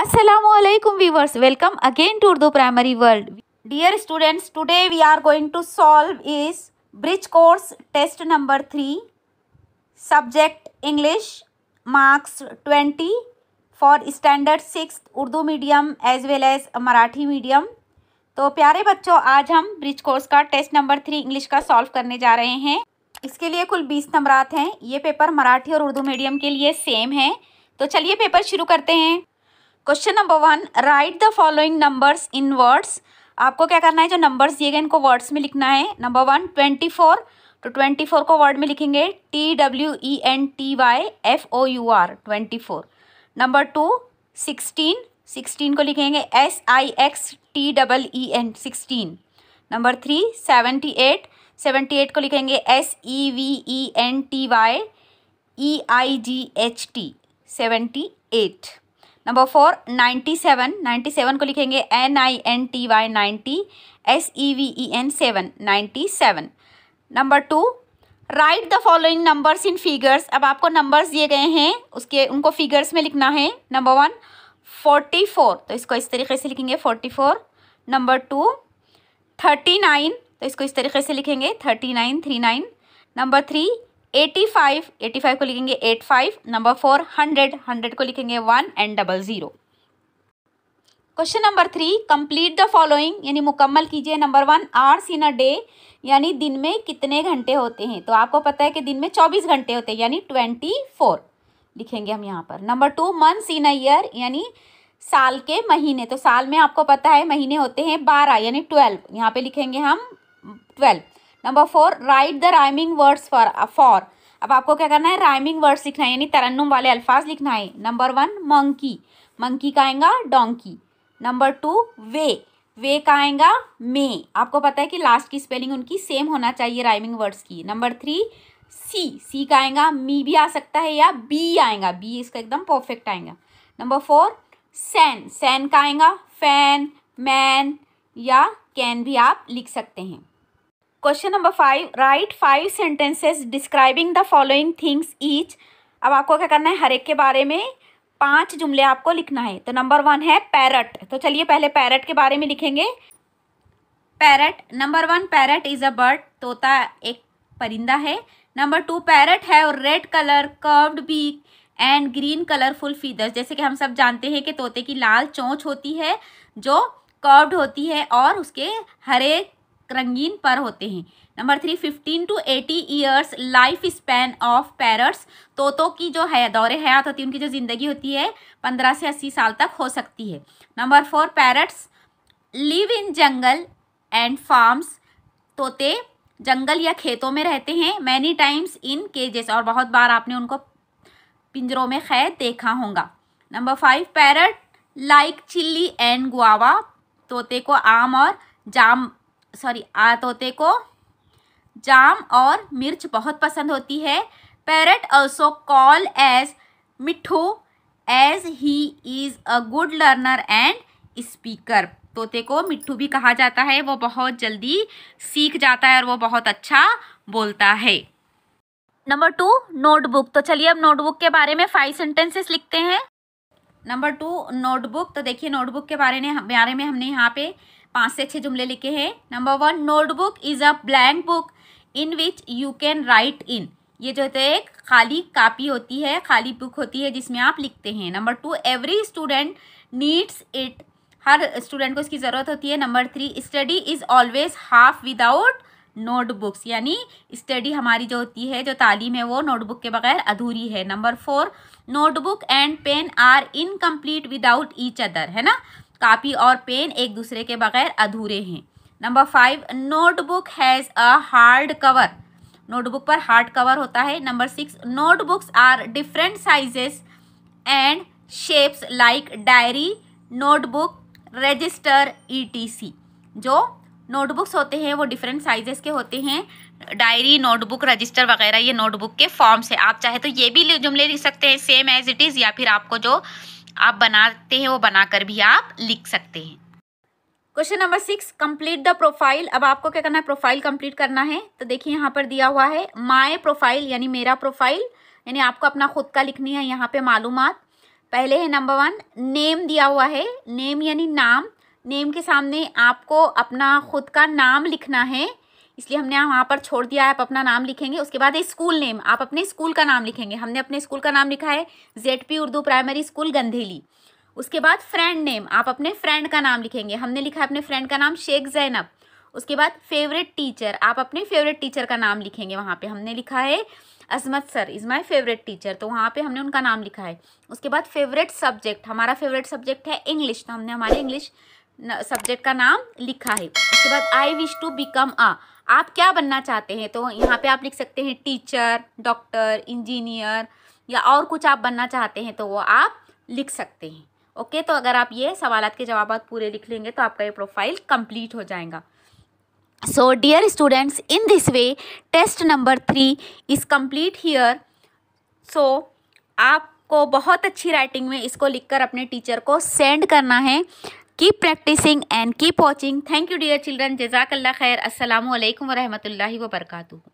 Assalamualaikum viewers, welcome again to Urdu Primary World. Dear students, today we are going to solve is Bridge Course Test number 3, Subject English, marks 20 for Standard 6 Urdu medium as well as Marathi medium. तो प्यारे बच्चों, आज हम bridge course का test number 3 English का solve करने जा रहे हैं. इसके लिए कुल 20 नंबरात हैं. ये पेपर मराठी और उर्दू मीडियम के लिए सेम है. तो चलिए पेपर शुरू करते हैं. Question number 1, right the following numbers in words. आपको क्या करना है, जो नंबर्स दिए गए इनको वर्ड्स में लिखना है. नंबर 1 24, तो 24 को वर्ड में लिखेंगे TWENTYFOUR 24. नंबर 2 16, 16 को लिखेंगे SIXTEEN 16. नंबर 3 78, 78 को लिखेंगे SEVENTYEIGHT 78. नंबर 4 97, 97 को लिखेंगे NINTY 90 SEVEN 7 97. Number 2 right the following numbers in figures. अब आपको नंबर्स दिए गए हैं, उनको फिगर्स में लिखना है. नंबर 1 44, तो इसको इस तरीके से लिखेंगे 44. नंबर 2 39, तो इसको इस तरीके से लिखेंगे 39. नंबर 3 85, 85 को लिखेंगे 85. नंबर 4 100, 100 को लिखेंगे 1 and 00. Question number 3, complete the following, यानी मुकम्मल कीजिए. Number 1 hours in a day, यानी दिन में कितने घंटे होते हैं. तो आपको पता है कि दिन में 24 घंटे होते हैं, यानी 24 लिखेंगे हम यहाँ पर. Number 2 months in a year, यानी साल के महीने. तो साल में आपको पता है महीने होते हैं 12, यानी 12. यहाँ पे लिखेंगे हम 12. Number 4 right the rhyming words for. अब आपको क्या करना है, राइमिंग वर्ड्स लिखना है, यानी तरन्नुम वाले अल्फाज लिखना है. नंबर 1 मंकी, मंकी का आएगा डोंकी. नंबर 2 वे का आएगा मे. आपको पता है कि लास्ट की स्पेलिंग उनकी सेम होना चाहिए राइमिंग वर्ड्स की. नंबर 3 सी का आएगा मी भी आ सकता है या बी आएगा, बी इसका एकदम परफेक्ट आएगा. नंबर 4 सैन का आएगा फैन, मैन या कैन भी आप लिख सकते हैं. Question number 5 right 5 sentences describing the following things each. अब आपको क्या करना है, हर एक के बारे में 5 जुमले आपको लिखना है. तो नंबर 1 है पैरट. तो चलिए पहले पैरट के बारे में लिखेंगे. Parrot. Number 1 parrot is a bird, तोता एक परिंदा है. नंबर 2 पैरट है और red colour curved beak and green colourful feathers. जैसे कि हम सब जानते हैं कि तोते की लाल चोंच होती है जो कर्व्ड होती है और उसके हरे रंगीन पर होते हैं. Number 3 15 to 80 years life span of parrots. तोतों की जो है दौरे हयात होती है, उनकी जो ज़िंदगी होती है 15 से 80 साल तक हो सकती है. Number 4 parrots live in jungle and farms. तोते जंगल या खेतों में रहते हैं. मैनी टाइम्स इन केजेस, और बहुत बार आपने उनको पिंजरों में कैद देखा होगा. Number 5 parrot like chilli and guava. तोते को तोते को जाम और मिर्च बहुत पसंद होती है. Parrot also call as Mithu as he is a good learner and speaker. तोते को मिट्ठू भी कहा जाता है, वो बहुत जल्दी सीख जाता है और वो बहुत अच्छा बोलता है. Number 2 notebook. तो चलिए अब नोटबुक के बारे में 5 सेंटेंसेस लिखते हैं. Number 2 notebook. तो देखिए नोटबुक के बारे में हमने यहाँ पे 5 से 6 जुमले लिखे हैं. Number 1 notebook is a blank book in which you can write in. ये जो है एक खाली कापी होती है, खाली बुक होती है जिसमें आप लिखते हैं. Number 2 every student needs it. Her student को इसकी ज़रूरत होती है. Number 3 study is always half without notebooks, यानी स्टडी हमारी जो होती है, जो तालीम है, वो नोटबुक के बगैर अधूरी है. Number 4 notebook and pen are incomplete without each other, है ना, कापी और पेन एक दूसरे के बगैर अधूरे हैं. Number 5 notebook has a hard cover. Notebook पर हार्ड कवर होता है. Number 6 notebooks are different sizes and shapes like diary, notebook, register ETC. जो नोटबुक्स होते हैं वो डिफरेंट साइजेस के होते हैं. डायरी, नोटबुक, रजिस्टर वगैरह ये नोटबुक के फॉर्म्स है. आप चाहे तो ये भी जुमले लिख सकते हैं सेम एज इट इज़, या फिर आपको जो आप बनाते हैं वो बनाकर भी आप लिख सकते हैं. Question number 6 complete the profile. अब आपको क्या करना है, प्रोफाइल कंप्लीट करना है. तो देखिए यहाँ पर दिया हुआ है माय प्रोफाइल, यानी मेरा प्रोफाइल, यानी आपको अपना खुद का लिखनी है यहाँ पे मालूमात. पहले है नंबर 1, नेम दिया हुआ है, नेम यानी नाम। नेम के सामने आपको अपना खुद का नाम लिखना है, इसलिए हमने वहाँ पर छोड़ दिया है, आप अपना नाम लिखेंगे। उसके बाद है स्कूल नेम, आप अपने स्कूल का नाम लिखेंगे। हमने अपने स्कूल का नाम लिखा है ZP Urdu primary school Gandheli. उसके बाद फ्रेंड नेम, आप अपने फ्रेंड का नाम लिखेंगे। हमने लिखा है अपने फ्रेंड का नाम शेख जैनब। उसके बाद फेवरेट टीचर, आप अपने फेवरेट टीचर का नाम लिखेंगे। वहाँ पे हमने लिखा है Azmat sir is my favourite teacher, तो वहाँ पे हमने उनका नाम लिखा है। उसके बाद फेवरेट सब्जेक्ट, हमारा फेवरेट सब्जेक्ट है इंग्लिश, तो हमने हमारे इंग्लिश सब्जेक्ट का नाम लिखा है। उसके बाद आई विश टू बिकम आप क्या बनना चाहते हैं, तो यहाँ पे आप लिख सकते हैं टीचर, डॉक्टर, इंजीनियर या और कुछ आप बनना चाहते हैं तो वो आप लिख सकते हैं। ओके, तो अगर आप ये सवालात के जवाब पूरे लिख लेंगे तो आपका ये प्रोफाइल कंप्लीट हो जाएगा। So dear students, in this way test number 3 is complete here. So आपको बहुत अच्छी राइटिंग में इसको लिखकर अपने टीचर को सेंड करना है। Keep practising and keep watching. Thank you dear children, जज़ाकल्लाह खैर। अस्सलामु अलैकुम व रहमतुल्लाहि व बरकातुहू।